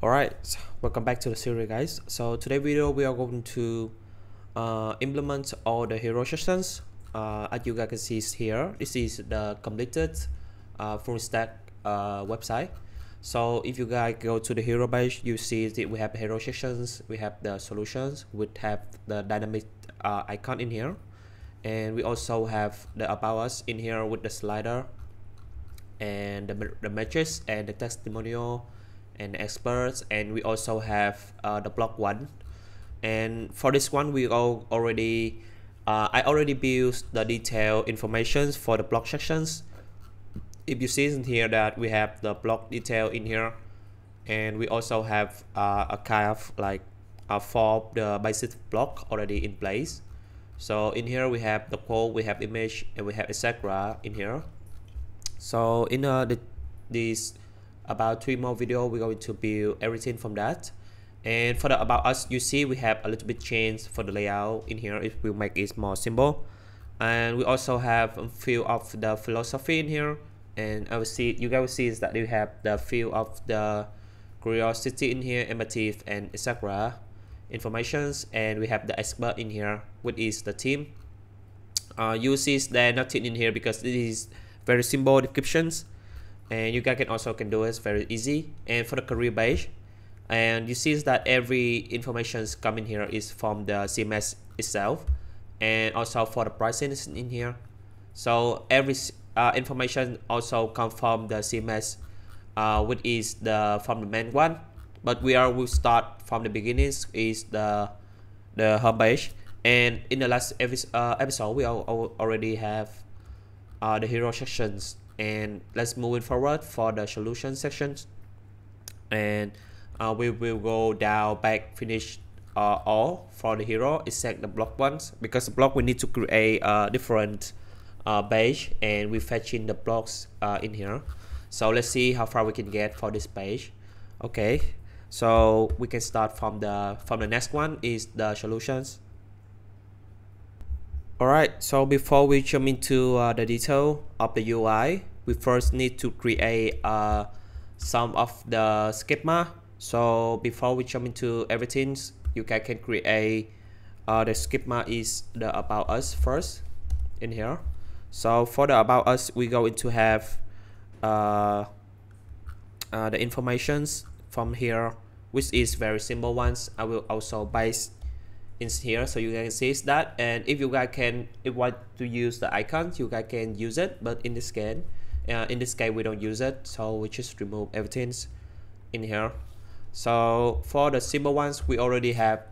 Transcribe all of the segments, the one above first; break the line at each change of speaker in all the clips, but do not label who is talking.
Alright, so welcome back to the series, guys. So today video we are going to implement all the hero sections. As you guys can see here, this is the completed full stack website. So if you guys go to the hero page, you see that we have hero sections, we have the solutions, we have the dynamic icon in here, and we also have the about us in here with the slider and the metrics and the testimonial and the experts, and we also have the block one. And for this one we already I already built the detailed information for the block sections. If you see in here that we have the block detail in here, and we also have a kind of like for the basic block already in place. So in here we have the code, we have image, and we have etc. in here. So in this about 3 more video, we're going to build everything from that. And for the about us, you see we have a little bit change for the layout in here. It will make it more simple. And we also have a few of the philosophy in here. And I will see you guys will see is that we have the few of the curiosity in here, empathy, and etc. informations. And we have the expert in here, which is the team. You see there nothing in here because it is very simple descriptions, and you guys can do it very easy. And for the career page, and you see that every information coming here is from the CMS itself, and also for the pricing is in here. So every information also come from the CMS, which is from the main one, but we'll start from the beginnings is the home page. And in the last episode we already have the hero sections, and let's move it forward for the solution sections. And we will go down back finish all for the hero except the block ones, because the block we need to create a different page, and we fetch in the blocks in here. So let's see how far we can get for this page. Okay, so we can start from the next one is the solutions. Alright, so before we jump into the detail of the UI, we first need to create some of the schema. So before we jump into everything, you guys can create the schema is the about us first in here. So for the about us, we're going to have the informations from here, which is very simple ones. I will also base in here so you guys can see that. And if you guys want to use the icons, you guys can use it, but in this case we don't use it, so we just remove everything in here. So for the simple ones, we already have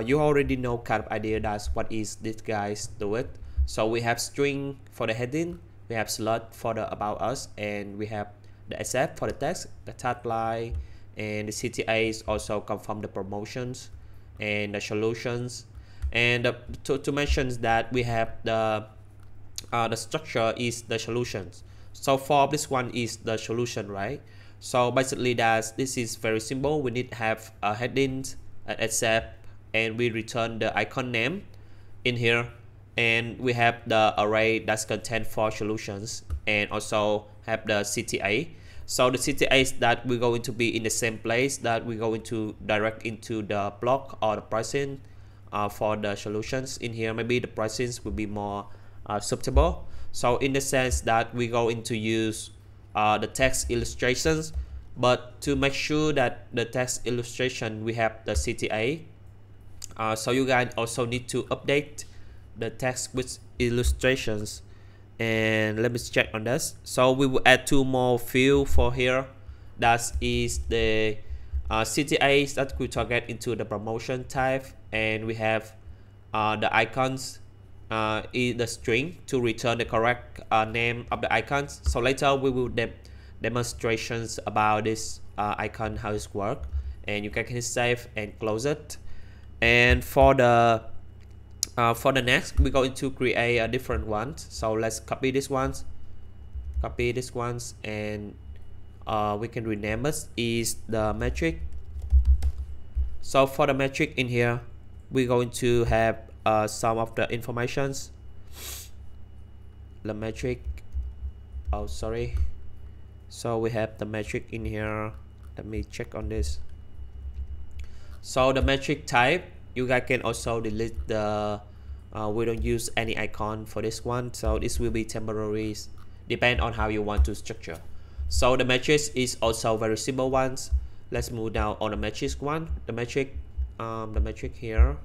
you already know kind of idea that's what is this guys do it. So we have string for the heading, we have slot for the about us, and we have the SF for the text, the tagline, and the CTAs also come from the promotions and the solutions. And to mention that we have the structure is the solutions. So for this one is the solution, right? So basically this is very simple. We need to have a heading, accept, and we return the icon name in here, and we have the array that's content for solutions, and also have the CTA. So the CTAs that we're going to be in the same place that we're going to direct into the block or the pricing for the solutions in here. Maybe the pricings will be more suitable. So in the sense that we're going to use the text illustrations, but to make sure that the text illustration we have the CTA. So you guys also need to update the text with illustrations. And let me check on this. So we will add 2 more fields for here. That is the CTAs that we target into the promotion type, and we have the icons in the string to return the correct name of the icons. So later we will demonstrations about this icon, how it works, and you can hit save and close it. And for the next, we're going to create a different one. So let's copy this ones, and we can rename it is the metric. So for the metric in here, we're going to have some of the informations. The metric, oh sorry, so we have the metric in here. Let me check on this. So the metric type, you guys can also delete the we don't use any icon for this one, so this will be temporary, depend on how you want to structure. So the matrix is also very simple ones. Let's move down on the matrix one. The metric here.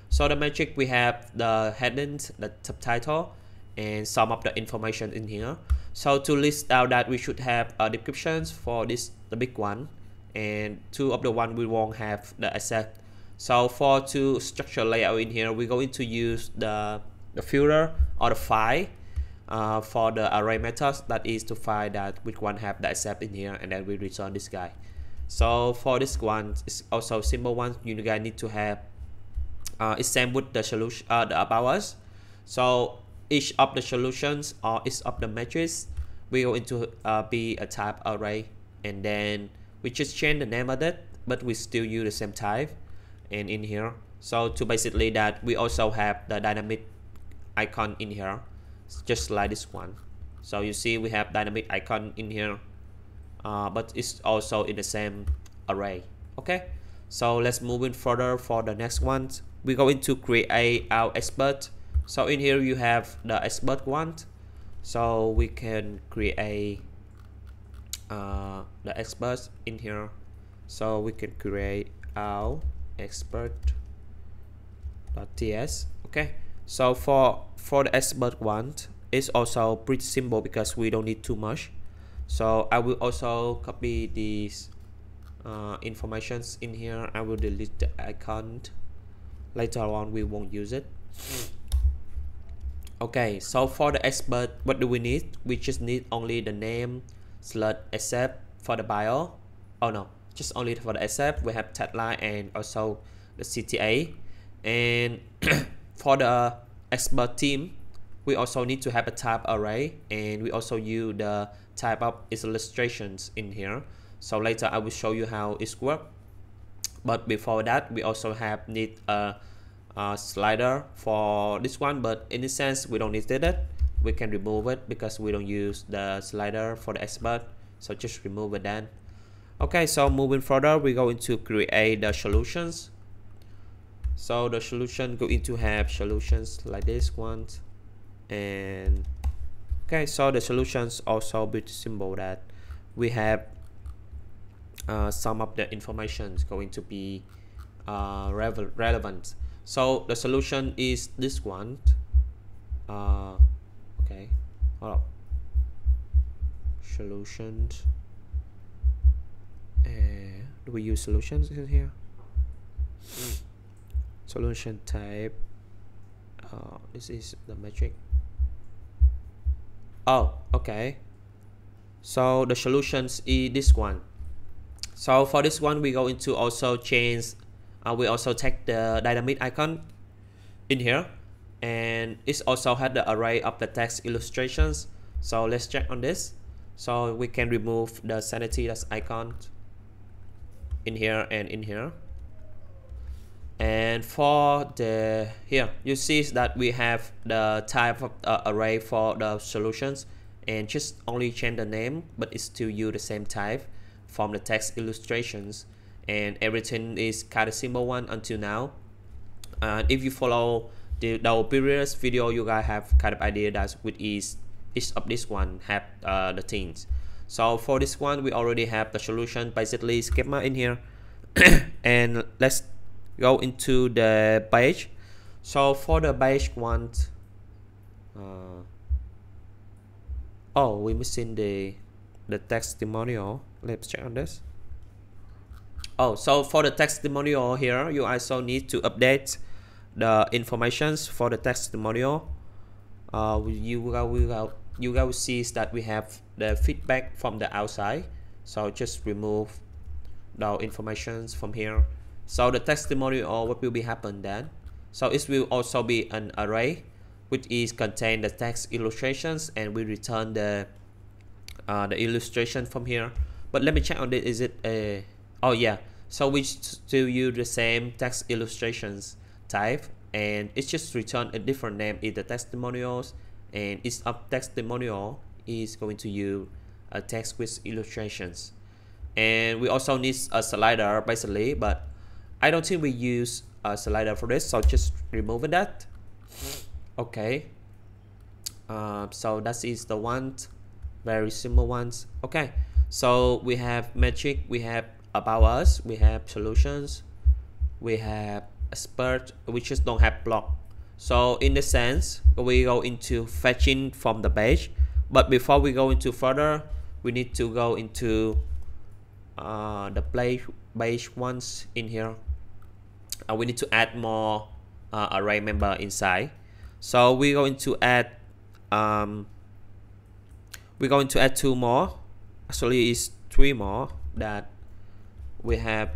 So the metric, we have the heading, the subtitle, and some of the information in here. So to list out that, we should have descriptions for this, the big one, and two of the one we won't have the asset. So for to structure layout in here, we're going to use the filter or the file for the array methods, that is to find that which one have the accept in here, and then we return this guy. So for this one, it's also simple one. You guys need to have it's same with the solution, the about us. So each of the solutions or each of the matrix will going to be a type array, and then we just change the name of it, but we still use the same type. And in here, so to basically that, we also have the dynamic icon in here, just like this one. So you see we have dynamic icon in here, but it's also in the same array. Okay, so let's move in further for the next one. We're going to create our expert. So in here you have the expert one, so we can create the experts in here. So we can create our expert.ts. Okay, so for the expert one, it's also pretty simple because we don't need too much. So I will also copy these informations in here. I will delete the icon. Later on we won't use it. Okay, so for the expert, what do we need? We just need only the name / accept for the bio. Oh no, just only for the accept. We have tagline and also the CTA. And for the expert team, we also need to have a type array, and we also use the type of illustrations in here. So later I will show you how it works. But before that, we also need a slider for this one, but in this sense we don't need it. We can remove it because we don't use the slider for the expert, so just remove it then. Okay, so moving further, we're going to create the solutions. So the solution going to have solutions like this one. And okay, so the solutions also pretty simple, that we have some of the information is going to be relevant. So the solution is this one. Okay, hold up. Solutions. Do we use solutions in here? Solution type. This is the metric. Oh, okay. So the solutions is this one. So for this one, we going to also change. We also take the dynamic icon in here, and it also had the array of the text illustrations. So let's check on this. So we can remove the sanity icon in here and in here. And for the here, you see that we have the type of array for the solutions, and just only change the name, but it's still use the same type from the text illustrations, and everything is kind of simple one until now. And if you follow the previous video, you guys have kind of idea that with each of this one have the things. So for this one, we already have the solution, basically schema in here. And let's go into the page. So for the page one, oh, we're missing the testimonial. Let's check on this. Oh, so for the testimonial here, you also need to update the informations for the testimonial. You guys will see that we have the feedback from the outside, so just remove the informations from here. So the testimonial, what will be happen then? So it will also be an array which is contain the text illustrations, and we return the illustration from here. But let me check on this. Is it a, oh yeah, so we still use the same text illustrations type, and it's just return a different name in the testimonials, and each of testimonial is going to use a text with illustrations. And we also need a slider basically, but I don't think we use a slider for this, so just remove that. Okay, so that is the one, very simple ones. Okay, so we have metric, we have about us, we have solutions, we have expert. We just don't have block. So in the sense, we go into fetching from the page, but before we go into further, we need to go into the page ones in here. We need to add more array member inside. So we're going to add two more. Actually, it's 3 more that we have.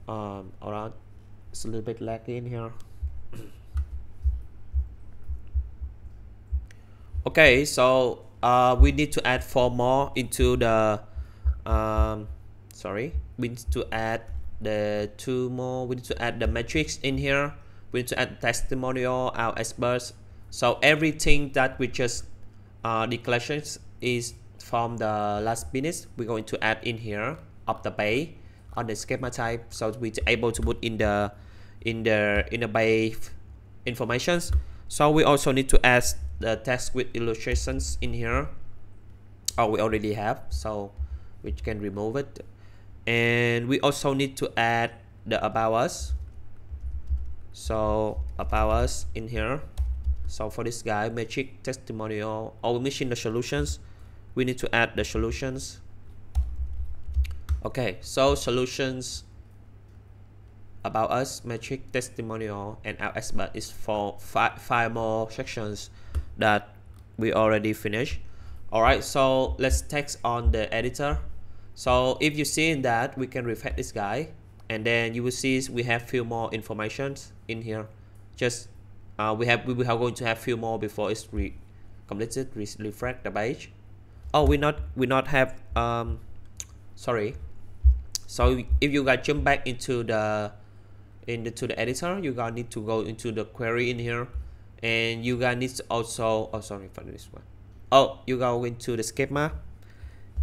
Alright, it's a little bit laggy in here. Okay, so we need to add 4 more into the sorry, we need to add the 2 more. We need to add the metrics in here. We need to add testimonial, our experts. So everything that we just declarations is from the last minute, we're going to add in here of the page on the schema type, so we're able to put in the page informations. So we also need to add the text with illustrations in here. Oh, we already have, so we can remove it. And we also need to add the about us. So about us in here. So for this guy, metric, testimonial, or missing the solutions, we need to add the solutions. Okay, so solutions, about us, metric, testimonial, and our expert is for 5 more sections that we already finished. All right, so let's text on the editor. So if you see in that, we can reflect this guy, and then you will see we have few more informations in here. Just we are going to have few more before it's completed. Refresh the page. Oh, we not have sorry. So if you guys jump back into the editor, you guys need to go into the query in here, and you guys need to also, oh sorry for this one. Oh, you go into the schema,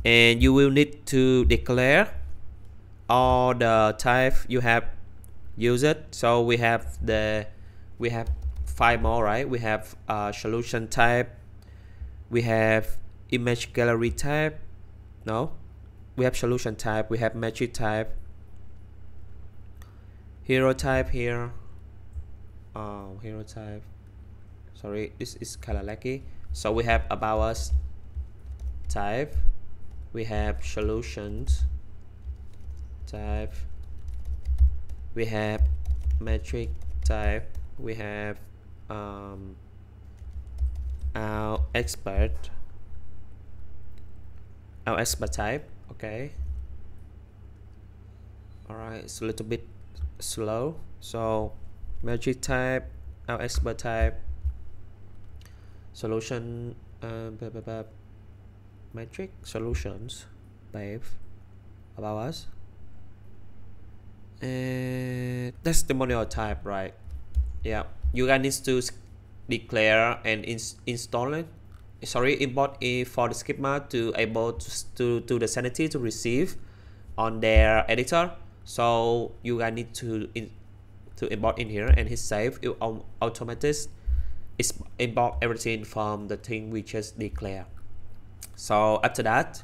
and you will need to declare all the type you have used. So we have 5 more, right? We have solution type, we have image gallery type. No, we have solution type, we have metric type, hero type here. Hero type, sorry, this is kind of laggy. So we have about us type, we have solutions type, we have metric type, we have our expert type. Okay, all right, it's a little bit slow. So metric type, our expert type, solution, metric, solutions, type, about us, and testimonial type, right? Yeah, you guys need to declare and install it. Sorry, import it for the schema to able to do the sanity to receive on their editor. So you guys need to import in here and hit save. It automatically import everything from the thing we just declare. So after that,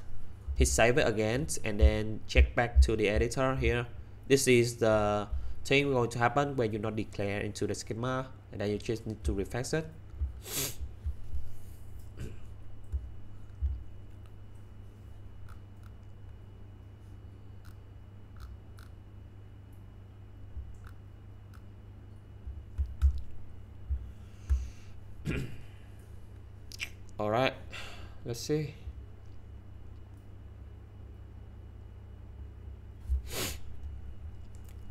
hit save it again, and then check back to the editor here. This is the thing going to happen when you not declare into the schema, and then you just need to refresh it. All right, let's see.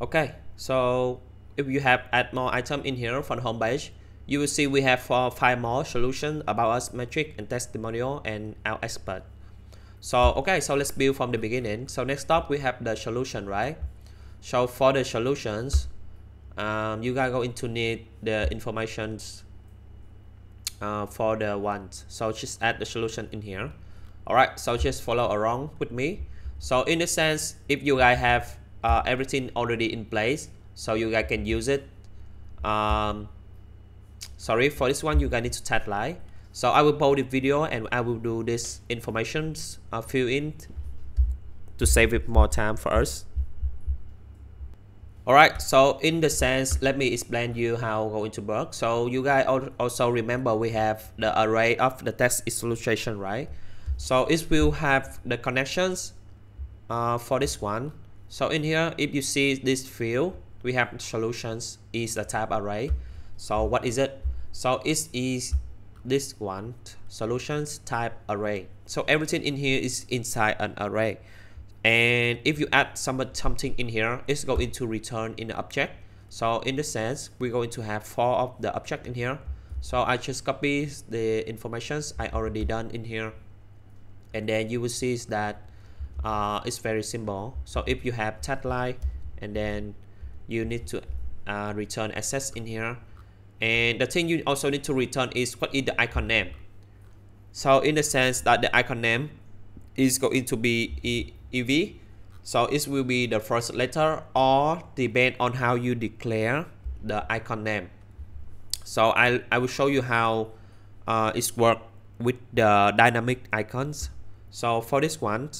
Okay, so if you have add more item in here from the home page, you will see we have 5 more solutions, about us, metric, and testimonial, and our expert. So okay, so let's build from the beginning. So next up we have the solution, right? So for the solutions, you guys going to need the informations for the ones. So just add the solution in here. All right, so just follow along with me. So in the sense, if you guys have everything already in place, so you guys can use it. Sorry, for this one you guys need to tag line. So I will pause the video and I will do this informations fill in to save it more time for us. Alright, so in the sense, let me explain you how going to work. So you guys also remember we have the array of the text illustration, right? So it will have the connections for this one. So in here, if you see this field, we have solutions is a type array. So what is it? So it is this one, solutions type array. So everything in here is inside an array. And if you add something in here, it's going to return in the object. So in the sense, we're going to have 4 of the object in here. So I just copy the informations I already done in here, and then you will see that it's very simple. So if you have tag line, and then you need to return access in here, and the thing you also need to return is what is the icon name. So in the sense that the icon name is going to be EV, so it will be the first letter or depend on how you declare the icon name. So I will show you how it works with the dynamic icons. So for this one,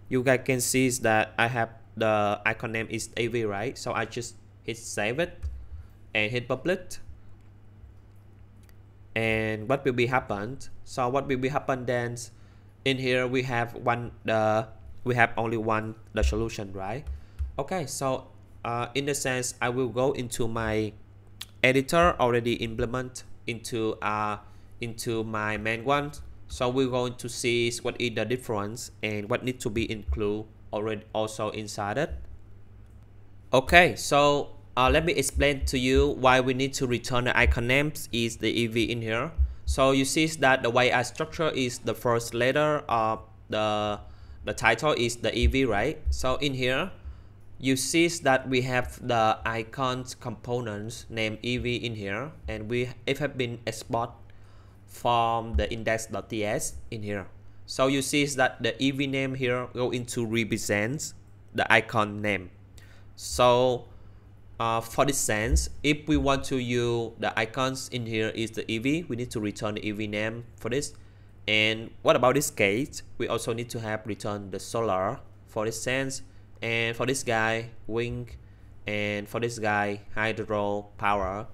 you guys can see that I have the icon name is AV, right? So I just hit save it and hit public, and what will be happened? So what will be happen then? In here we have only one the solution, right? Okay, so in the sense, I will go into my editor already implement into my main one. So we're going to see what is the difference and what needs to be included already also inside it. Okay, so let me explain to you why we need to return the icon names is the EV in here. So you see that the way I structure is the first letter of the title is the EV, right? So in here you see that we have the icons components named EV in here, and it have been exported from the index.js in here. So you see that the EV name here go into represents the icon name. So for this sense, if we want to use the icons in here is the EV, we need to return the EV name for this. And what about this case? We also need to have return the solar for this sense, and for this guy wind, and for this guy hydro power.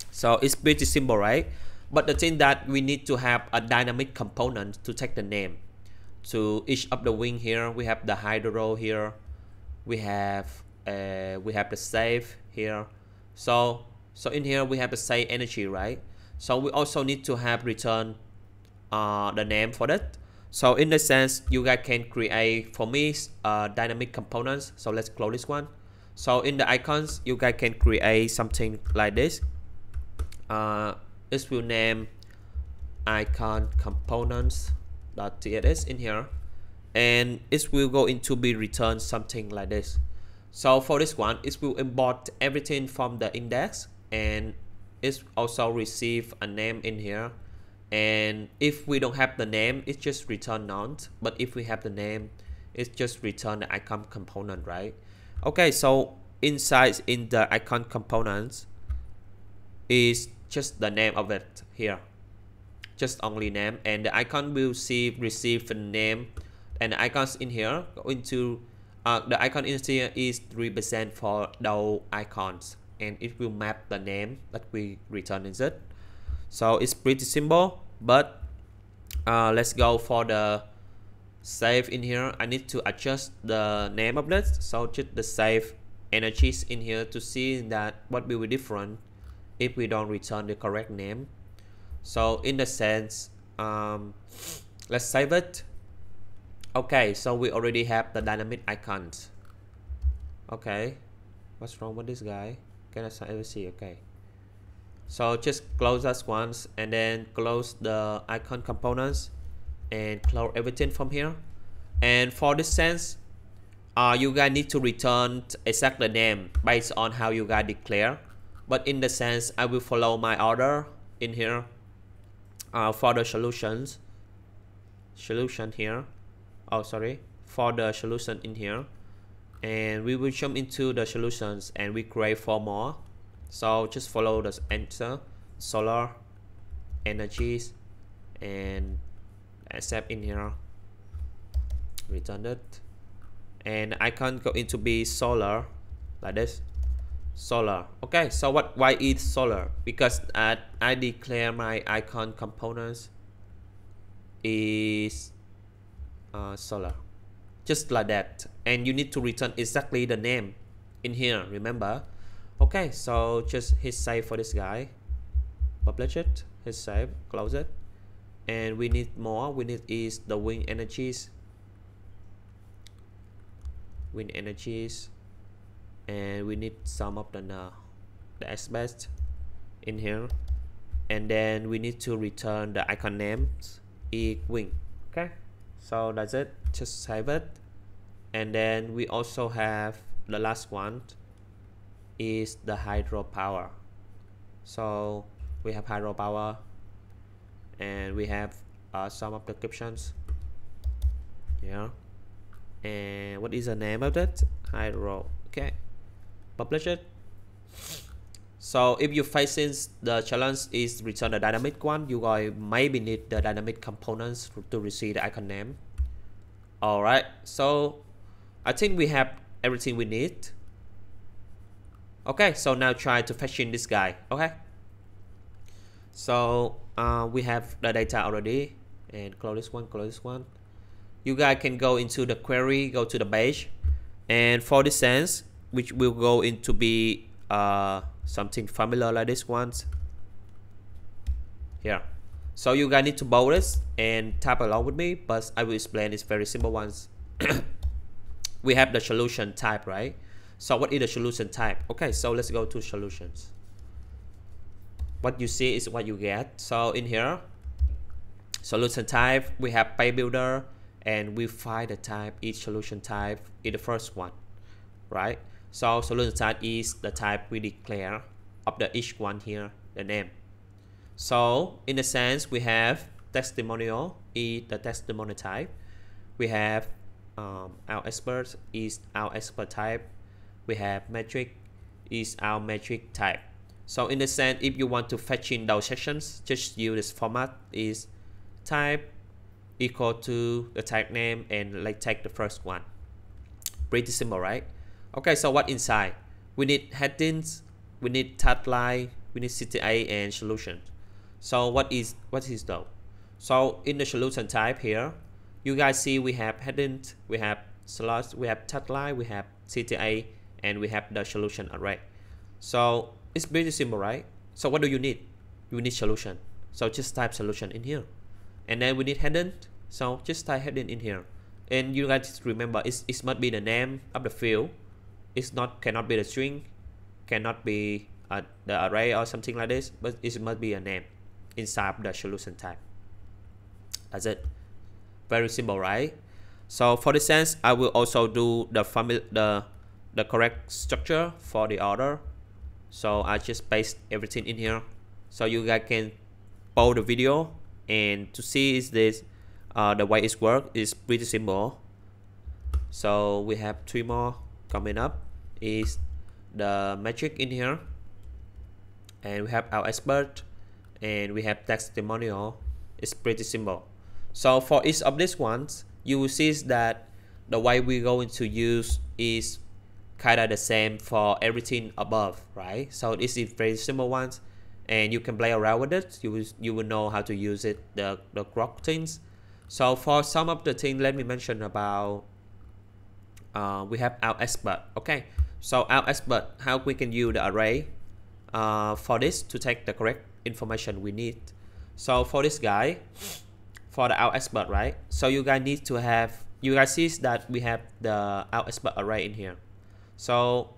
So it's pretty simple, right? But the thing that we need to have a dynamic component to take the name to each of the wind here. We have the hydro here, we have the save here. So in here we have the save energy, right? So we also need to have return the name for that. So in the sense, you guys can create for me dynamic components. So let's close this one. So in the icons, you guys can create something like this. It will name icon components.ts in here, and it will go into be return something like this. So for this one, it will import everything from the index, and it also receive a name in here. And if we don't have the name, it's just return none. But if we have the name, it's just return the icon component, right? Okay, so inside in the icon components is just the name of it here, just only name, and the icon will receive the name, and the icons in here go into the icon in here is represent for those icons, and it will map the name that we return is it. So it's pretty simple, but let's go for the save in here. I need to adjust the name of this, so just the save energies in here to see that what will be different if we don't return the correct name. So in the sense, let's save it. Okay, so we already have the dynamic icons. Okay, what's wrong with this guy? Can I see? Okay, so just close us once, and then close the icon components and close everything from here. And for this sense, you guys need to return exactly the name based on how you guys declare. But in the sense, I will follow my order in here for the solution here. Oh, sorry, for the solution in here. and we will jump into the solutions and we create 4 more. So just follow the answer, solar, energies, and accept in here, return it, and I can't go into be solar like this, solar. Okay, so why is solar? Because I declare my icon components is solar, just like that, and you need to return exactly the name in here, remember. Okay, so just hit save for this guy, publish it, hit save, close it, and we need more. We need is the wind energies, and we need some of the aspects in here, and then we need to return the icon names wing. Okay, so that's it, just save it. And then we also have the last one is the hydropower. So we have hydropower, and we have some of the captions here, and what is the name of it? Hydro. Okay, publish it. So if you facing the challenge is return the dynamic one, you guys maybe need the dynamic components to receive the icon name. Alright, so I think we have everything we need. Okay, so now try to fetch in this guy. Okay, so we have the data already, and close this one, close this one. You guys can go into the query, go to the page, and for this sense, which will go into be something familiar like this ones here. So you guys need to bold this and type along with me, but I will explain this very simple ones. We have the solution type, right? So what is the solution type? Okay, so let's go to solutions. What you see is what you get. So in here, solution type, we have page builder, and we find the type, each solution type in the first one, right? So solution type is the type we declare of the each one here, the name. So in a sense, we have testimonial is the testimonial type. We have our expert is our expert type. We have metric is our metric type. So in the sense, if you want to fetch in those sections, just use this format is type equal to the type name, and like take the first one. Pretty simple, right? Okay, so what inside? We need headings, we need tagline, we need CTA and solution. So what is though? So in the solution type here, you guys see we have headings, we have slots, we have tagline, we have CTA, and we have the solution array. So it's pretty simple, right? So what do you need? You need solution. So just type solution in here. And then we need heading. So just type heading in here. And you guys remember it must be the name of the field. Cannot be the string, cannot be the array or something like this, but it must be a name inside the solution type. That's it. Very simple, right? So for the sense, I will also do the correct structure for the order. So I just paste everything in here, so you guys can pause the video and to see is this the way it works is pretty simple. So we have 3 more coming up. Is the metric in here, and we have our expert, and we have testimonial. It's pretty simple. So for each of these ones, you will see that the way we're going to use is kind of the same for everything above, right? So this is very simple ones, and you can play around with it. You will know how to use it, the grok things. So for some of the things, let me mention about we have our expert. Okay, so our expert, how we can use the array for this to take the correct information we need. So for this guy, for the our expert, right? So you guys need to have, you guys see that we have the our expert array in here. So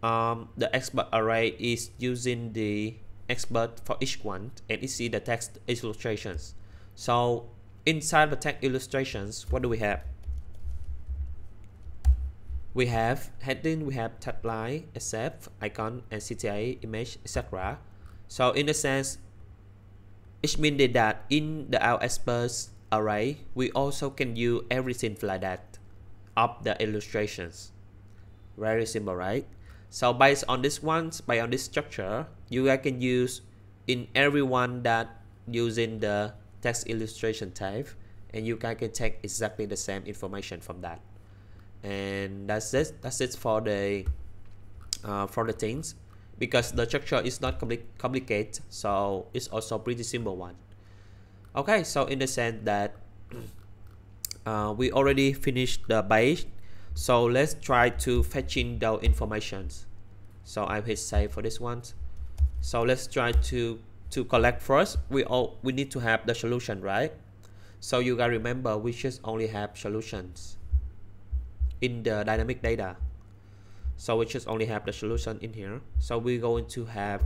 the expert array is using the expert for each one, and you see the text illustrations. So inside the text illustrations, what do we have? We have heading, we have tagline, accept, icon, and CTA, image, etc. So in a sense, it means that in the our experts array, we also can use everything like that of the illustrations. Very simple, right? So based on this ones, based on this structure, you guys can use in everyone that using the text illustration type, and you guys can take exactly the same information from that. And that's it. That's it for the things, because the structure is not complicated, so it's also pretty simple one. Okay, so in the sense that we already finished the page, so let's try to fetch in the informations. So I hit save for this one. So let's try to collect first. We need to have the solution, right? So you gotta remember we just only have solutions in the dynamic data. So we just only have the solution in here. So we're going to have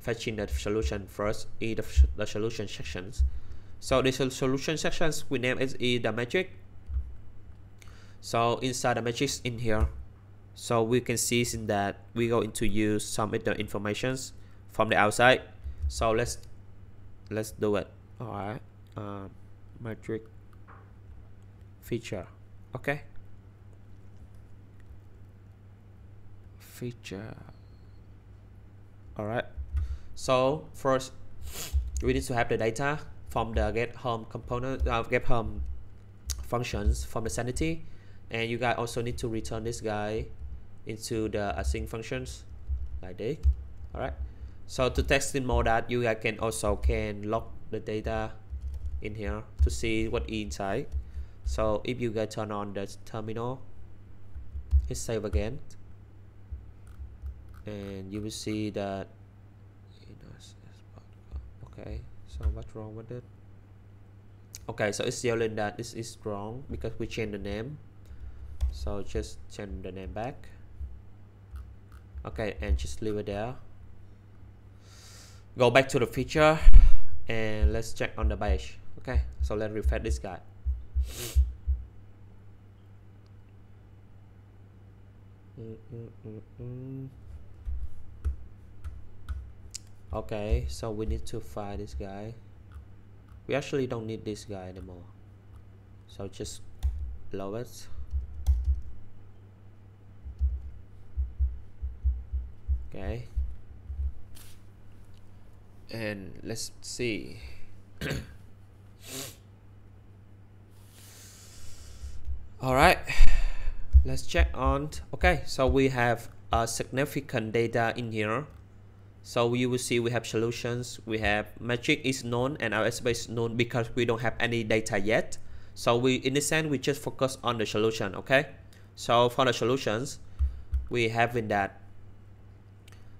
fetching the solution first in the solution sections. So the solution sections we name it the matrix. So inside the matrix in here, so we can see in that we go into use some of the informations from the outside. So let's do it. All right, matrix feature. Okay, feature. All right, so first we need to have the data from the get home component, get home functions from the sanity, and you guys also need to return this guy into the async functions like this. All right, so to test in mode that you guys can also log the data in here to see what is inside. So if you guys turn on the terminal, hit save again, and you will see that, okay, so what's wrong with it? Okay, so it's yelling that this is wrong because we changed the name. So just change the name back. Okay, and just leave it there. Go back to the feature and let's check on the page. Okay, so let's refresh this guy. Okay, so we need to find this guy. We actually don't need this guy anymore, so just lower it. Okay, and let's see. All right, let's check on. Okay, so we have significant data in here. So you will see we have solutions, we have matrix is known, and our space is known because we don't have any data yet. So we, in this sense, we just focus on the solution. Okay, so for the solutions, we have in that.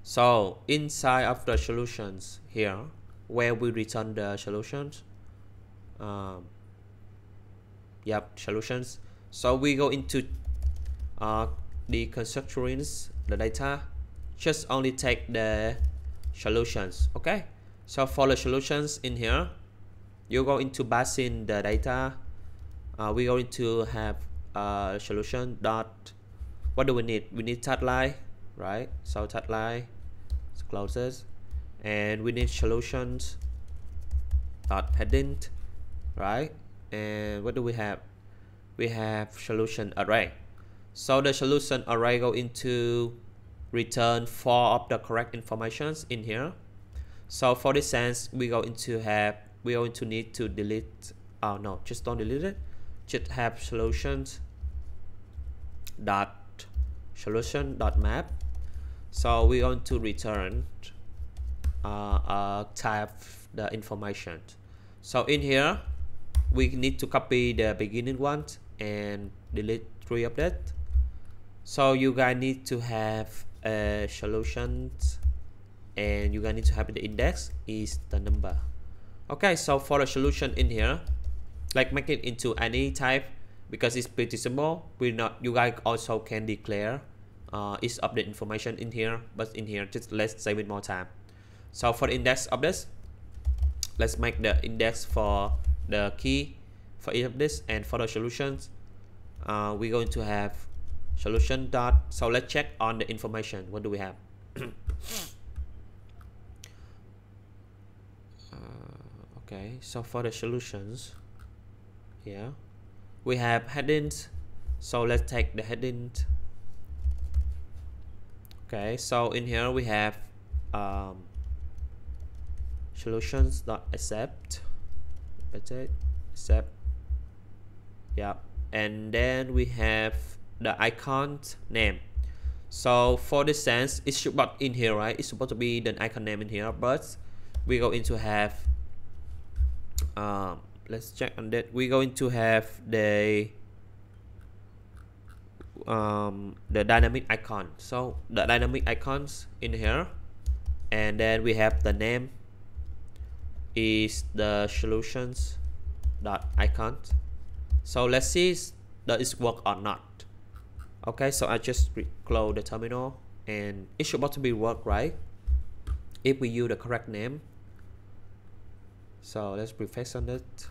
So inside of the solutions here, where we return the solutions, solutions. So we go into the constructors, the data, just only take the solutions. Okay, so for the solutions in here, you go into passing the data. We going to have solution dot, what do we need? We need tag line, right? So tag line closes, and we need solutions dot heading, right? And what do we have? We have solution array. So the solution array go into return 4 of the correct informations in here. So for this sense, we going to need to delete. Oh no, just don't delete it. Just have solutions dot solution dot map. So we're going to return type the information. So in here, we need to copy the beginning one and delete 3 of that. So you guys need to have solutions, and you guys need to have the index is the number. Okay, so for the solution in here, like make it into any type because it's pretty simple. You guys also can declare each of the information in here, but in here just let's save it more time. So for the index of this, let's make the index for the key for each of this, and for the solutions, we're going to have solution dot. So let's check on the information. What do we have? Okay, so for the solutions, we have headings. So let's take the heading Okay, so in here we have solutions.accept, accept, yeah, and then we have the icon name. So for this sense, it should not in here, right? It's supposed to be the icon name in here, but we're going to have let's check on that. We're going to have the dynamic icon. So the dynamic icons in here, and then we have the name is the solutions dot icon. So let's see that it work or not. Okay, so I just close the terminal, and it should to be work, right? If we use the correct name. So let's refresh on it.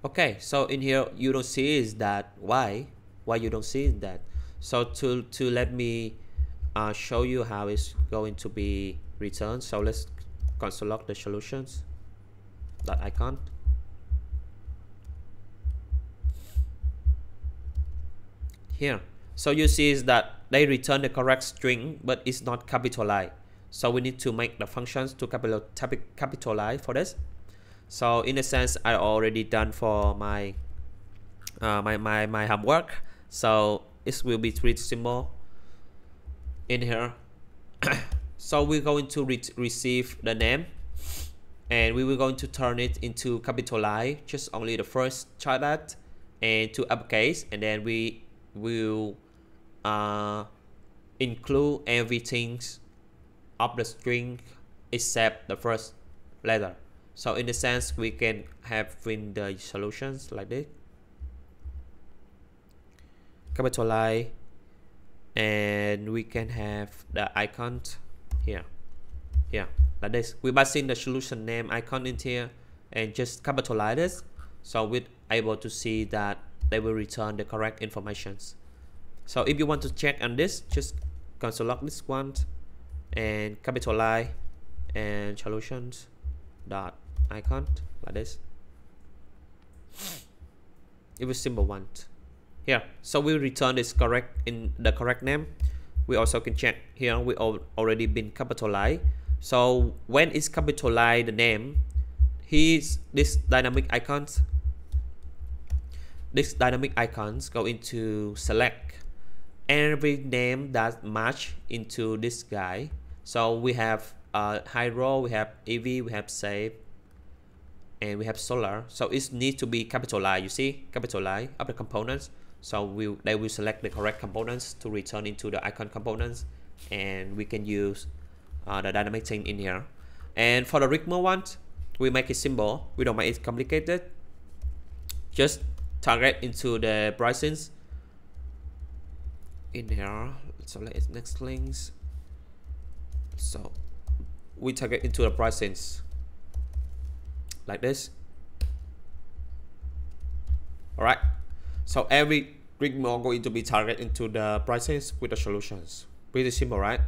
Okay, so in here you don't see is that why you don't see that. So to let me show you how it's going to be returned. So let's console log the solutions that icon. Here, so you see is that they return the correct string, but it's not capitalized. So we need to make the functions to capitalize for this. So in a sense, I already done for my my homework. So it will be pretty simple in here. So we're going to receive the name, and we will going to turn it into capitalize, just only the first child, and to uppercase, and then we will include everything of the string except the first letter. So in the sense, we can have in the solutions like this, capitalize, and we can have the icon here like this. We passing the solution name icon in here and just capitalize this, so we're able to see that they will return the correct informations. So if you want to check on this, just console log this one and capitalize and solutions dot icon like this. It was simple one here. So we return this correct in the correct name. We also can check here, we already been capitalized. So when it's capitalized the name, this dynamic icons go into select every name that match into this guy. So we have hydro, we have EV, we have save, and we have solar. So it needs to be capitalized. You see, capitalized of the components. So they will select the correct components to return into the icon components, and we can use the dynamic thing in here. And for the rigmarole one, we make it simple. We don't make it complicated. Just target into the pricings in here. So let's next links. So we target into the pricings like this. All right. So every rigmarole going to be targeted into the prices with the solutions. Pretty simple, right?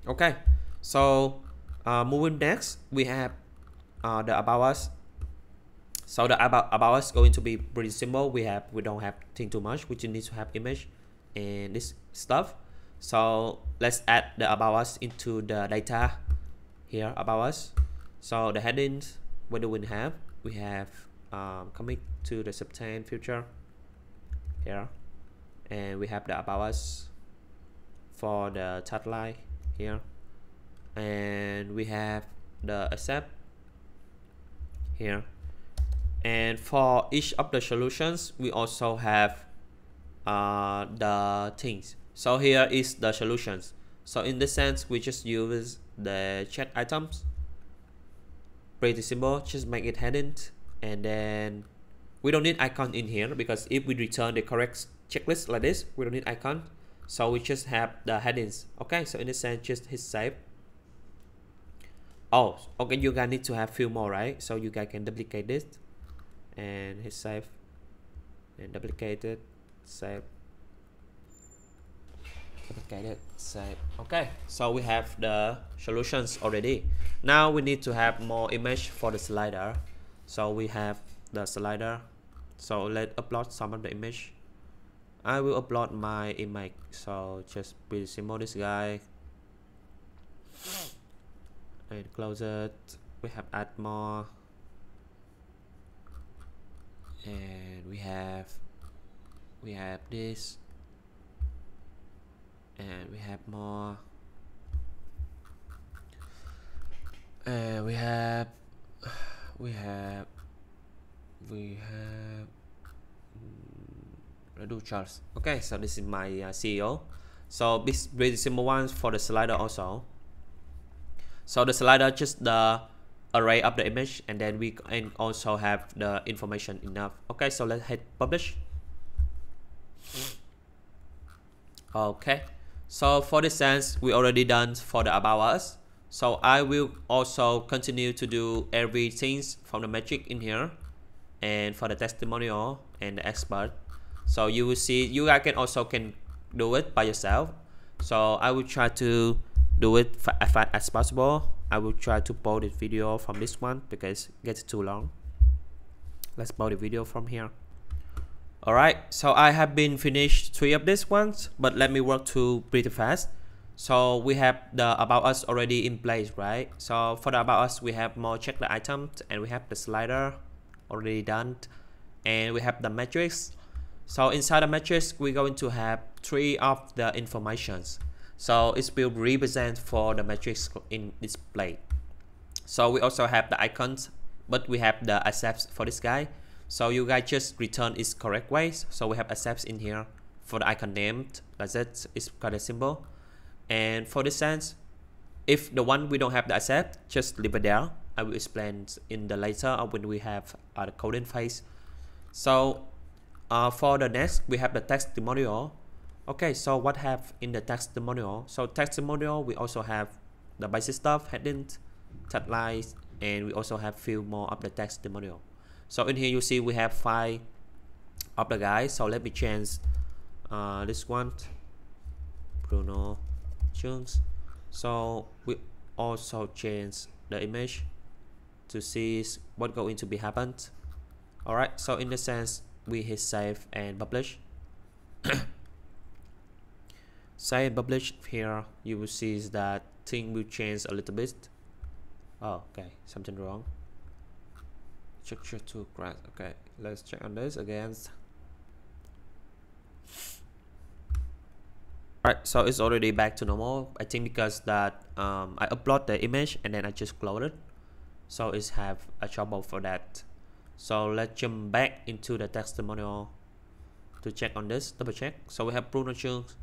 Okay. So moving next, we have the about us. So the about us going to be pretty simple. We don't have to think too much. We just need to have image and this stuff. So let's add the about us into the data here, about us. So the headings, what do we have? We have commit to the September future here, and we have the about us for the tagline here, and we have the accept here. And for each of the solutions, we also have the things. So here is the solutions. So in this sense, we just use the check items. Pretty simple. Just make it heading, and then we don't need icon in here, because if we return the correct checklist like this, we don't need icon. So we just have the headings. Okay, so in this sense, just hit save. Oh, okay, you guys need to have few more, right? So you guys can duplicate this and hit save and duplicate it, save, duplicate it, save. Okay, so we have the solutions already. Now we need to have more image for the slider. So we have the slider. So let's upload some of the image. I will upload my image, so just pretty simple. This guy and close it. We have add more, and we have this, and we have more, and we have do charts. Okay, so this is my CEO. So this really simple ones for the slider also. So the slider just the array of the image, and then we can also have the information enough. Okay, so let's hit publish. Okay, so for this sense we already done for the about us. So I will also continue to do everything from the metric in here, and for the testimonial and the expert. So you will see, you guys can also do it by yourself. So I will try to do it as fast as possible. I will try to pull this video from this one because it gets too long. Let's pull the video from here. Alright, so I have been finished 3 of these ones, but let me work through pretty fast. So we have the about us already in place, right? So for the about us we have more check the items, and we have the slider already done, and we have the matrix. So inside the matrix we're going to have 3 of the informations. So it will represent for the matrix in display. So we also have the icons, but we have the accepts for this guy. So you guys just return its correct ways. So we have accepts in here for the icon named. That's it. It's kind of simple. And for this sense, if the one we don't have the accept, just leave it there. I will explain in the later or when we have the coding phase. So for the next, we have the testimonial. Okay, so what have in the testimonial? So testimonial, we also have the basic stuff, heading, taglines, and we also have few more of the testimonial. So in here you see we have 5 of the guys. So let me change this one, Bruno Jones. So we also change the image to see what going to be happened. Alright, so in the sense we hit save and publish. Save and publish. Here you will see that thing will change a little bit. Oh, okay, something wrong. Structure to crash. Okay, let's check on this again. Alright, so it's already back to normal. I think because that I upload the image and then I just close it, so it's have a trouble for that. So let's jump back into the testimonial to check on this, double check. So we have Bruno Jones,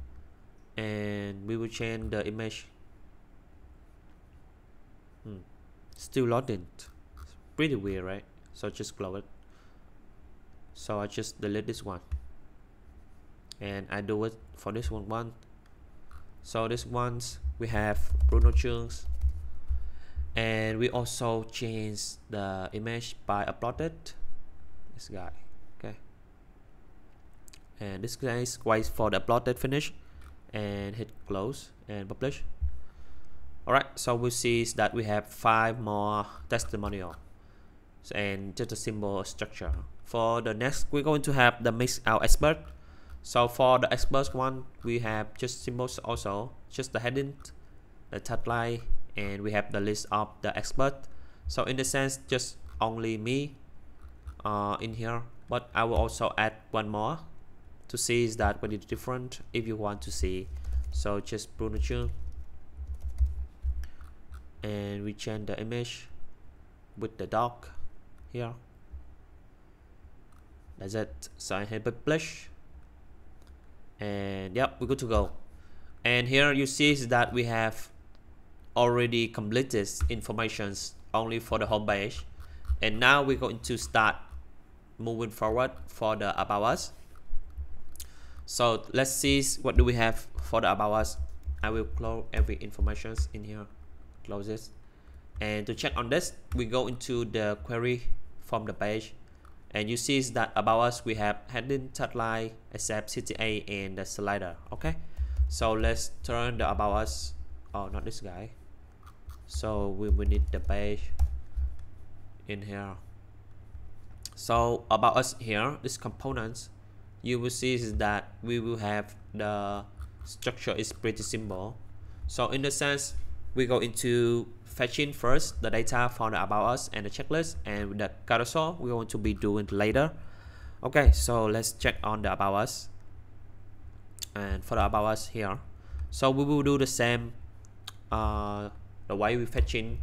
and we will change the image. Still loading. It's pretty weird, right? So just close it. So I just delete this one, and I do it for this one. So this ones we have Bruno Jones, and we also change the image by uploaded this guy. Okay, and this guy is wait for the uploaded finish and hit close and publish. Alright, so we see that we have 5 more testimonial and just a simple structure. For the next, we're going to have the mix out expert. So for the expert one, we have just symbols also, just the heading, the tagline, and we have the list of the expert. So in the sense, just only me in here, but I will also add one more to see is that what is different if you want to see. So just Bruno Jones, and we change the image with the dog here. That's it. So I hit publish, and yep, we're good to go. And here you see is that we have already completed informations only for the home page, and now we're going to start moving forward for the about us. So let's see what do we have for the about us. I will close every information in here, close this, and to check on this we go into the query from the page, and you see that about us we have heading, tagline, accept, CTA, and the slider. Okay, so let's turn the about us. Oh, not this guy. So we will need the page in here. So about us here, this components, you will see is that we will have the structure is pretty simple. So in the sense, we go into fetching first the data from the about us and the checklist, and with the carousel we're going to be doing later. Okay, so let's check on the about us. And for the about us here, so we will do the same the way we fetching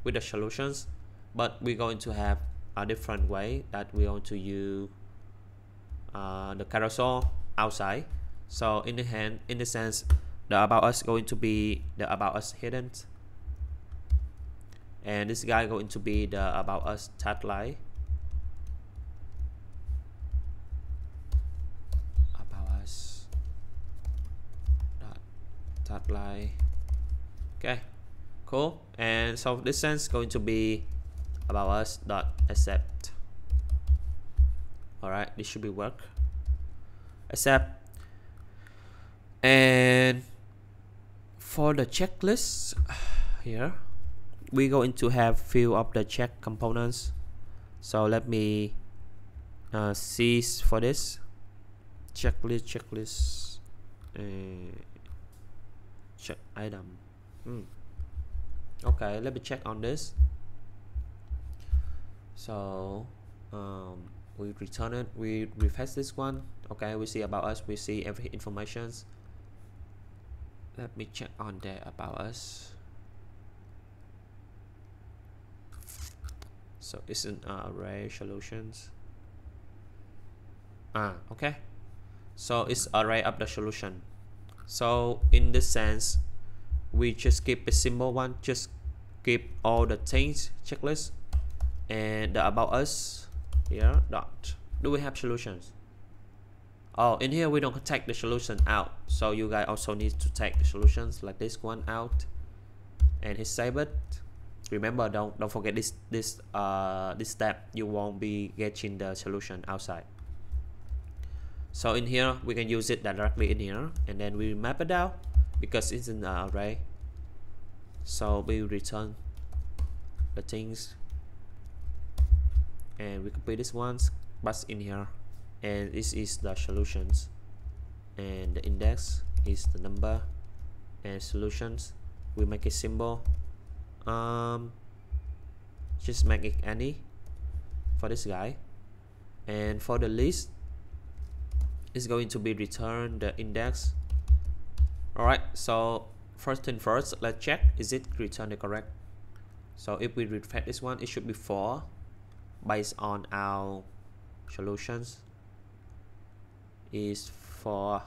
with the solutions, but we're going to have a different way that we're going to use the carousel outside. So in the sense, the about us going to be the about us hidden, and this guy going to be the about us tagline. About us tagline. Okay, cool. And so this sense going to be about us dot accept. All right, this should be work. Accept. And for the checklist here, we're going to have few of the check components. So let me see for this checklist check item. Okay, let me check on this. So we return it, we refresh this one. Okay, we see about us, we see every informations. Let me check on the about us. So it's an array solutions. Okay, so it's array of the solution. So in this sense, we just keep a simple one, just keep all the things checklist, and the about us here dot do we have solutions. Oh, in here we don't take the solution out, so you guys also need to take the solutions like this one out and hit save it. Remember, don't forget this step, you won't be getting the solution outside. So in here we can use it directly in here, and then we map it out because it's an array. So we return the things, and we copy this ones, pass in here, and this is the solutions, and the index is the number, and solutions we make it symbol. Just make it any for this guy, and for the list is going to be return the index. All right, so first thing first, let's check is it return the correct. So if we refresh this one, it should be 4 based on our solutions is 4.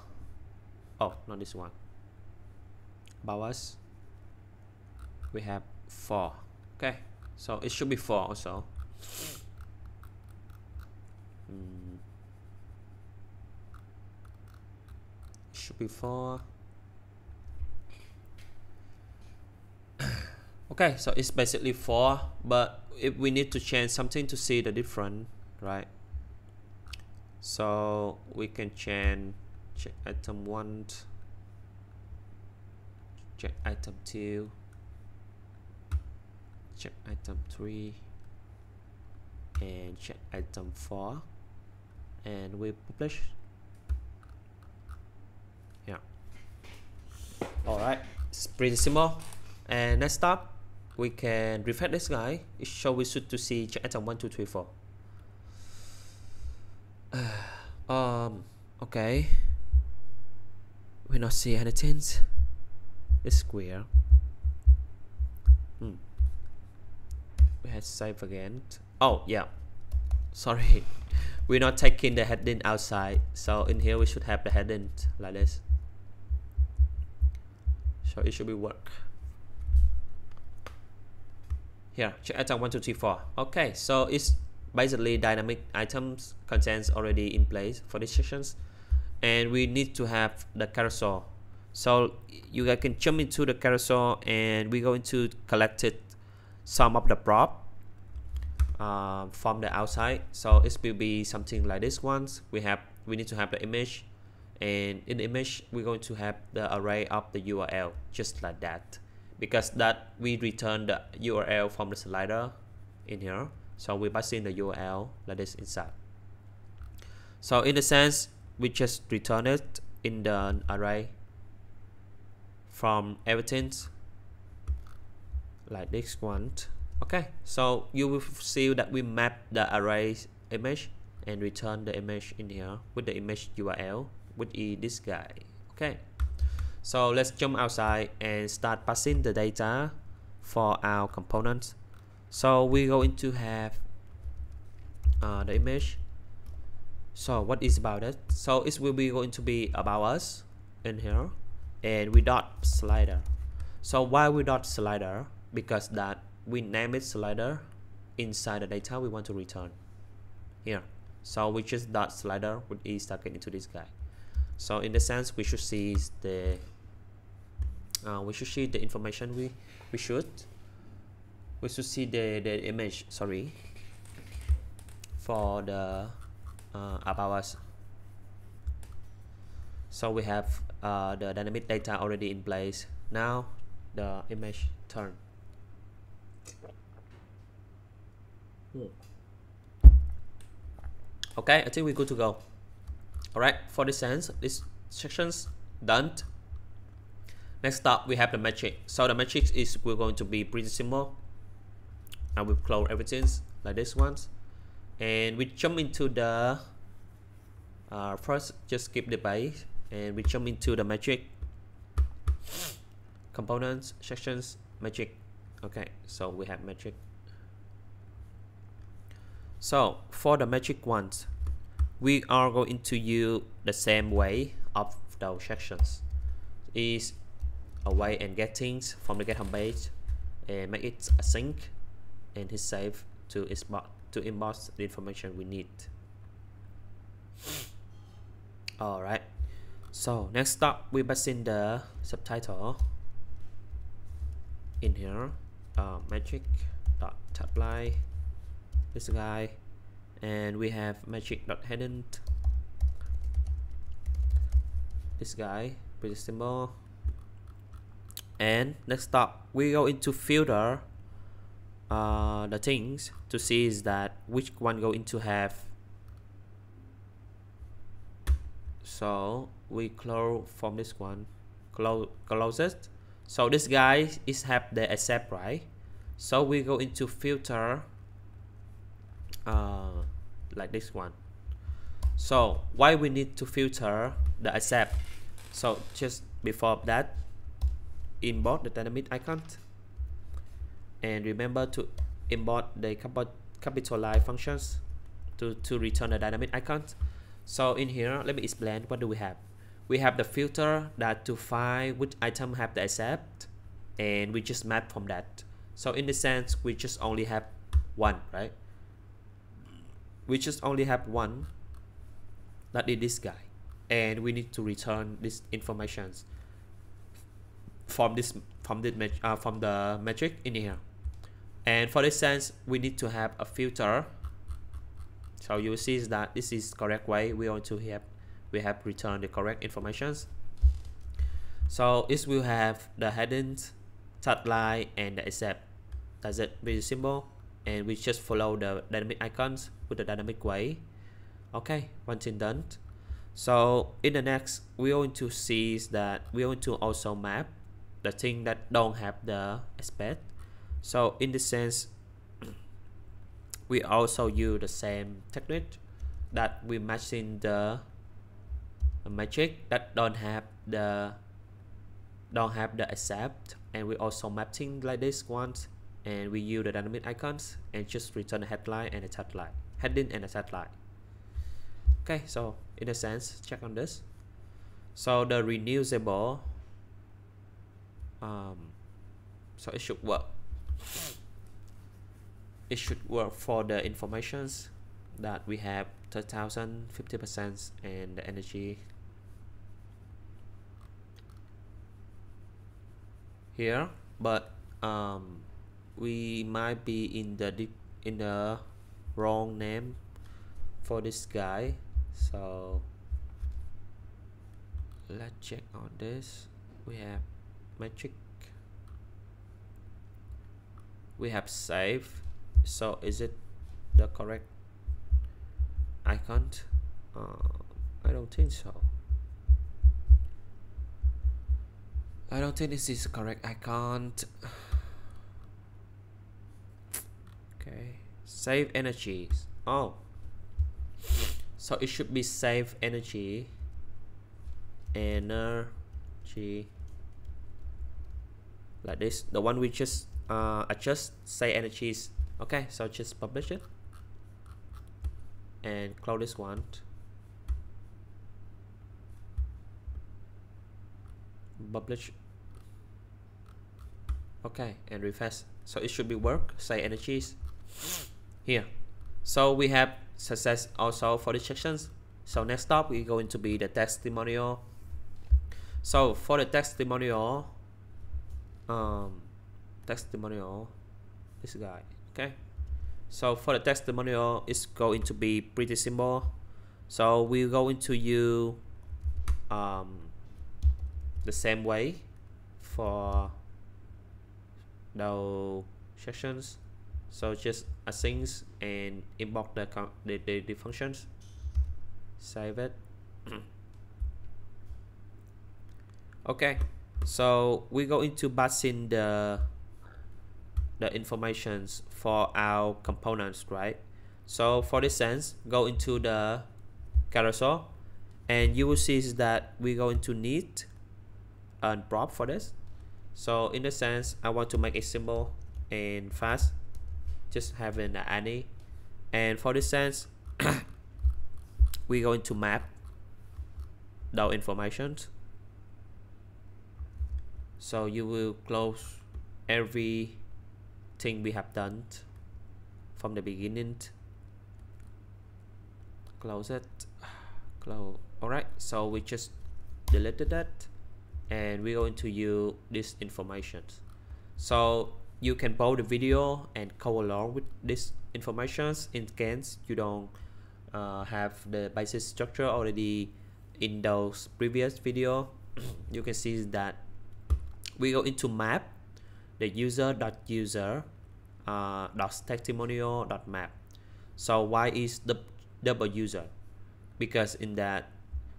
Oh, not this one. About us, we have 4. Okay, so it should be 4 also. It should be 4. Okay, so it's basically 4, but if we need to change something to see the difference, right? So we can change check item 1, check item 2, check item 3, and check item 4, and we publish. Yeah. All right, it's pretty simple. And next up, we can refresh this guy. It show we should to see check item 1, 2, 3, 4. Okay, we not see anything. It's square. We had save again. Oh yeah, sorry, we're not taking the heading outside, so in here we should have the heading like this, so it should be work. Here, check item 1, 2, 3, 4. Okay, so it's basically dynamic items contents already in place for these sections, and we need to have the carousel. So you guys can jump into the carousel, and we're going to collect it some of the prop from the outside. So it will be something like this ones. We need to have the image, and in the image we're going to have the array of the URL just like that, because that we return the URL from the slider in here. So we pass in the URL like this inside. So in a sense, we just return it in the array from everything like this one. Okay, so you will see that we map the array image and return the image in here with the image URL with this guy. Okay, so let's jump outside and start passing the data for our components. So we're going to have the image. So what is about it? So it will be going to be about us in here, and we dot slider. So why we dot slider? Because that we name it slider inside the data we want to return here. So we just dot slider with e stuck into this guy. So in the sense we should see the information we should see the image, sorry, for the about us. So we have the dynamic data already in place. Now the image turn. Okay, I think we're good to go. Alright, for this sense, this section's done. Next up, we have the metric. So the metric is we're going to be pretty simple. I will close everything like this one, and we jump into the first. Just skip the base, and we jump into the metric components, sections, metric. Okay, so we have metric. So for the metric ones, we are going to use the same way of those sections. Is away and get things from the get home page and make it async and hit save to import the information we need. Alright, so next up we pass in the subtitle in here, metric dot tagline, this guy, and we have metric dot heading, this guy, pretty simple. And next up we go into filter the things to see is that which one going to have. So we close from this one, close it. So this guy is have the accept, right? So we go into filter like this one. So why we need to filter the accept? So just before that, import the dynamic icon, and remember to import the capitalize functions to return the dynamic icon. So in here, let me explain what do we have. We have the filter that to find which item have the accept, and we just map from that. So in the sense we just only have one, right? We just only have one, that is this guy, and we need to return this information from the metric in here. And for this sense we need to have a filter. So you see that this is correct way we want to have returned the correct informations. So it will have the headings, tagline, and the accept. That's it, very simple. And we just follow the dynamic icons with the dynamic way. Okay, once it's done. So in the next we going to see that we want to also map the thing that don't have the aspect. So in this sense we also use the same technique that we matching the metric that don't have the accept, and we also mapping like this one, and we use the dynamic icons and just return the headline and the tagline, heading and the tagline. Okay, so in a sense check on this. So the reusable, so it should work. It should work for the informations that we have 30,000, 50%, and the energy here, but we might be in the wrong name for this guy. So let's check on this. We have metric, we have save. So is it the correct icon? I don't think so. I don't think this is correct. I can't. Okay, save energies. Oh, so it should be save energy like this. The one we just adjust say energies. Okay, so just publish it and close this one. Publish. Okay, and refresh. So it should be work. Say energies here. So we have success also for the sections. So next up we're going to be the testimonial. So for the testimonial, this guy. Okay, so for the testimonial, it's going to be pretty simple. So we're going to use the same way for the sections. So just async and inbox the functions. Save it. Okay, so we're going to pass in the informations for our components, right? So for this sense, go into the carousel and you will see that we're going to need a prop for this. So in the sense, I want to make it simple and fast, just having the any. And for this sense, we're going to map the information. So you will close everything we have done from the beginning. Close it. Close. Alright, so we just deleted that and we're going to use this information. So you can pause the video and go along with this information in case you don't have the basic structure already in those previous video. You can see that we go into map the user.user .testimonial.map. So why is the double user? Because in that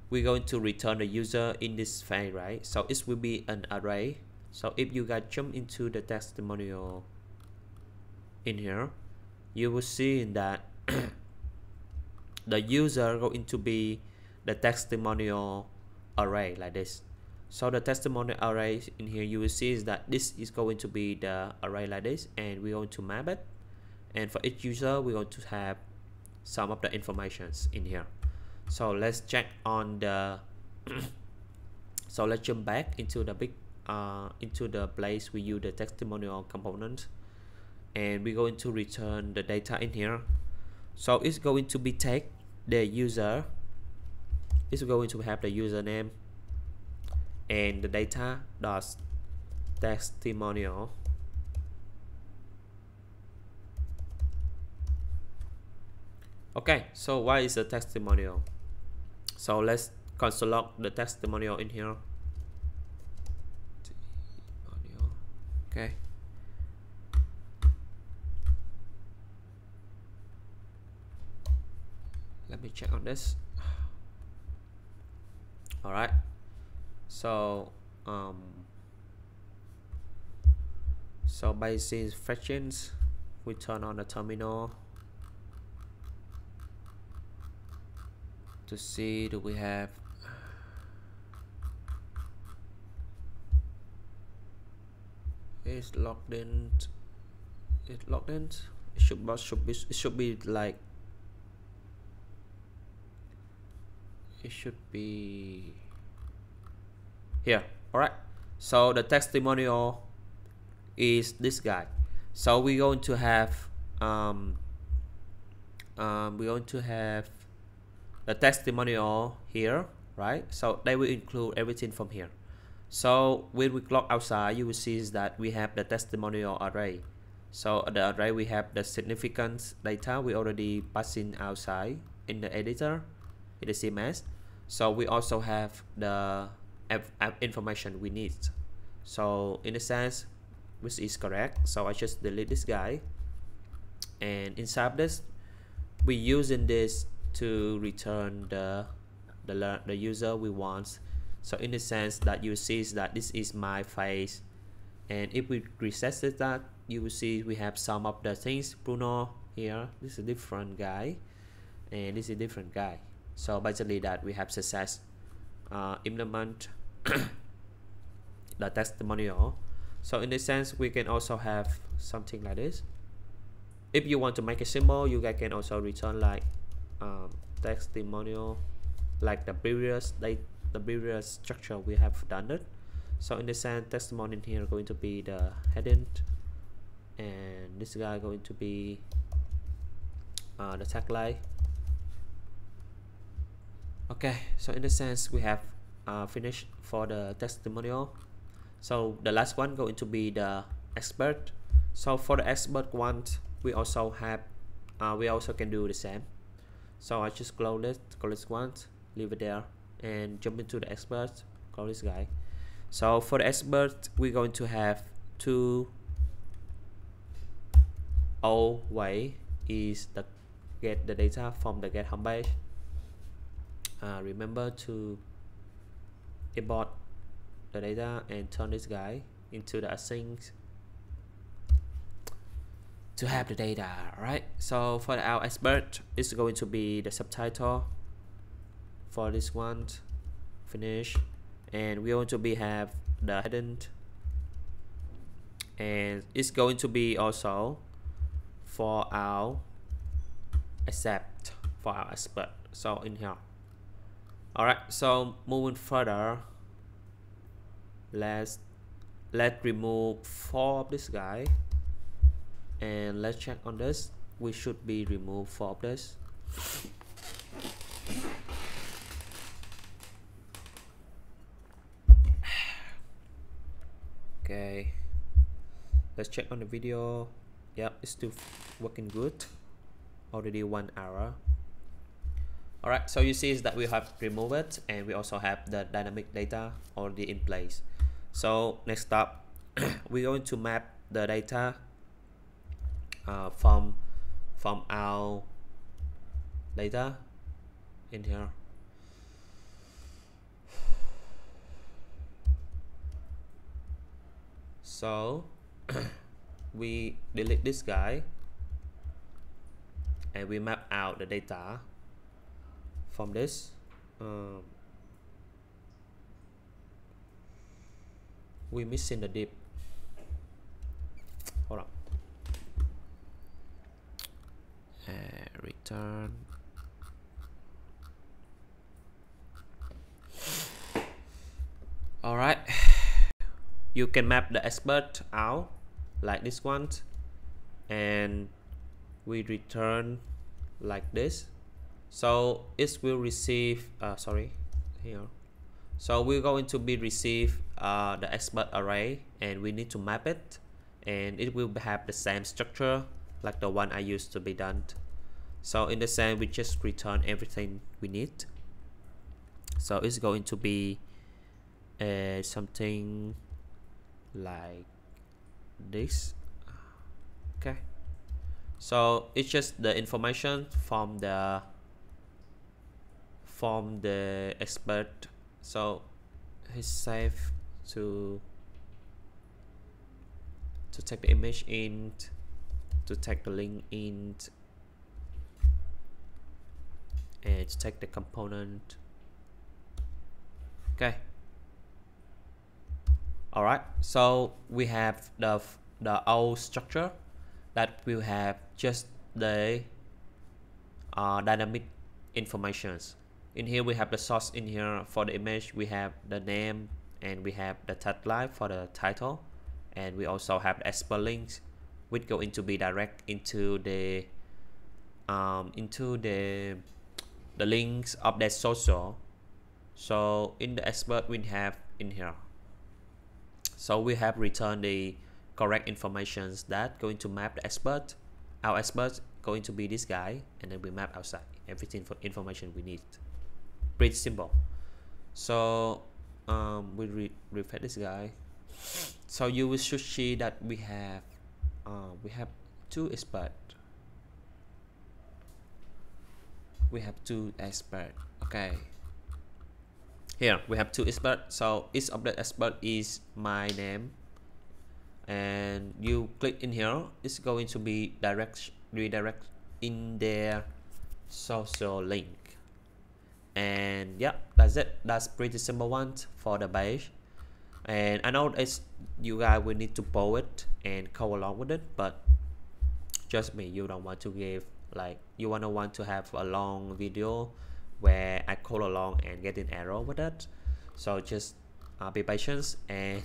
we're going to return the user in this phase, right? So it will be an array. So if you guys jump into the testimonial in here, you will see that the user going to be the testimonial array like this. So the testimonial array in here, you will see is that this is going to be the array like this, and we're going to map it. And for each user, we're going to have some of the informations in here. So let's check on the so let's jump back into the into the place we use the testimonial component, and we're going to return the data in here. So it's going to be take the user, it's going to have the username and the data dot testimonial. Okay, so why is a testimonial? So let's console log the testimonial in here. Okay. Let me check on this. All right. So basic fractions, we turn on the terminal to see do we have it's logged in. It's logged in. It should be like it should be here. All right, so the testimonial is this guy. So we're going to have the testimonial here, right? So they will include everything from here. So when we clock outside, you will see is that we have the testimonial array. So the array, we have the significance data we already passing outside in the editor in the CMS. So we also have the information we need. So in a sense, which is correct. So I just delete this guy, and inside this, we using this to return the the user we want. So in the sense that you see that this is my face, and if we reset that, you will see we have some of the things. Bruno here, this is a different guy, and this is a different guy. So basically that we have success implement the testimonial. So in this sense, we can also have something like this. If you want to make a symbol, you guys can also return like testimonial, like the previous structure we have done it. So in the sense, testimonial here going to be the heading, and this guy going to be the tagline. Okay, so in the sense we have finished for the testimonial. So the last one going to be the expert. So for the expert one, we also have we also can do the same. So I just close this one, leave it there, and jump into the expert. Close this guy. So for the expert, we're going to have two old way is the get the data from the get homepage. Remember to import the data and turn this guy into the async to have the data, right? So for our expert, it's going to be the subtitle for this one, finish, and we want to be have the heading, and it's going to be also for our accept for our expert. So in here. All right, so moving further, let's remove 4 of this guy, and let's check on this. We should be remove 4 of this. Okay, let's check on the video. Yep, it's still working good. Already 1 hour. Alright, so you see is that we have removed it, and we also have the dynamic data already in place. So next up, we're going to map the data from our data in here. So we delete this guy, and we map out the data from this. We missing the div. Hold on. Return. All right. You can map the expert out like this one, and we return like this. So it will receive here. So we're going to be receive the expert array, and we need to map it, and it will have the same structure like the one I used to be done. So in the same, we just return everything we need. So it's going to be something like this. Okay, so it's just the information from the expert. So it's safe to take the image in, to take the link in, and to take the component. Okay. All right, so we have the old structure that will have just the dynamic informations. In here we have the source. In here for the image we have the name, and we have the tagline for the title, and we also have the expert links, which go into be direct into the links of that social. So in the expert we have in here. So we have returned the correct informations that going to map the expert. Our expert going to be this guy, and then we map outside everything for information we need. Pretty simple. So we refresh this guy. So you will should see that we have 2 experts. We have 2 experts. Okay. here we have two experts. So each of the expert is my name, and you click in here, it's going to be redirect in their social link. And yeah, that's it. That's pretty simple one for the page. And I know it's you guys will need to pull it and go along with it, but trust me, you don't want to give like you want to have a long video where I call along and get an error with it. So just be patient and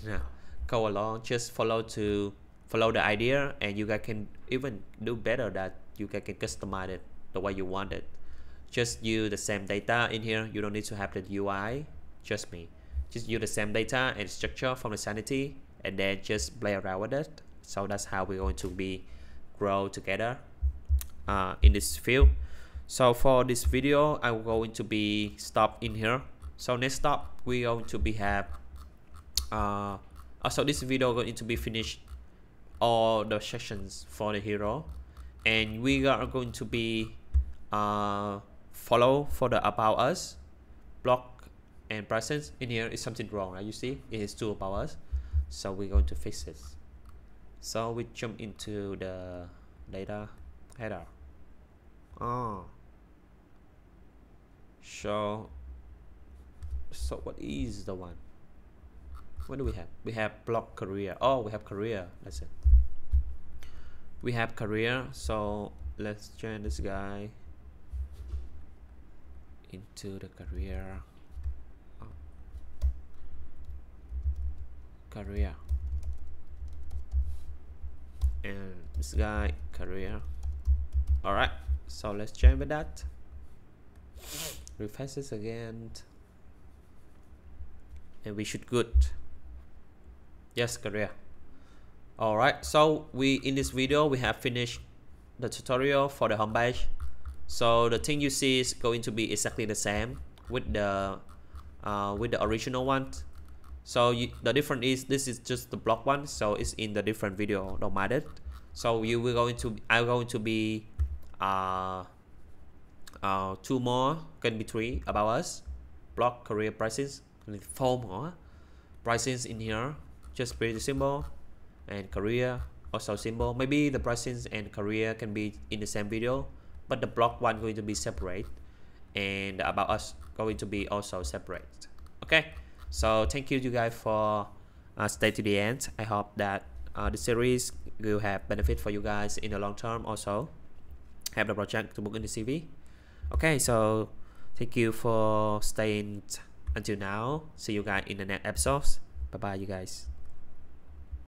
go along. Just follow the idea, and you guys can even do better that you guys can customize it the way you want it. Just use the same data in here. You don't need to have the UI. Trust me. Just use the same data and structure from the Sanity, and then just play around with it. So that's how we're going to be grow together in this field. So for this video, I'm going to be stop in here. So next stop, we're going to be have so this video going to be finished all the sections for the hero, and we are going to be follow for the about us block and presence. In here is something wrong, right? You see it is two about us, so we're going to fix it. So we jump into the data header. So what is the one? What do we have? We have block career. Oh, we have career. That's it. We have career. So let's change this guy into the career. Career. And this guy career. All right. So let's change with that. Refresh this again, and we should good. Yes, career. All right, so in this video we have finished the tutorial for the homepage. So the thing you see is going to be exactly the same with the original one. So the difference is this is just the block one, so it's in the different video. Don't mind it. So I'm going to be two more, can be three about us, block, career, prices, and four more prices in here. Just pretty simple, and career also simple. Maybe the prices and career can be in the same video, but the block one going to be separate, and the about us going to be also separate. Okay, so thank you guys for stay to the end. I hope that the series will have benefit for you guys in the long term. Also have the project to book in the CV. Okay, so thank you for staying until now. See you guys in the next episodes. Bye bye, you guys.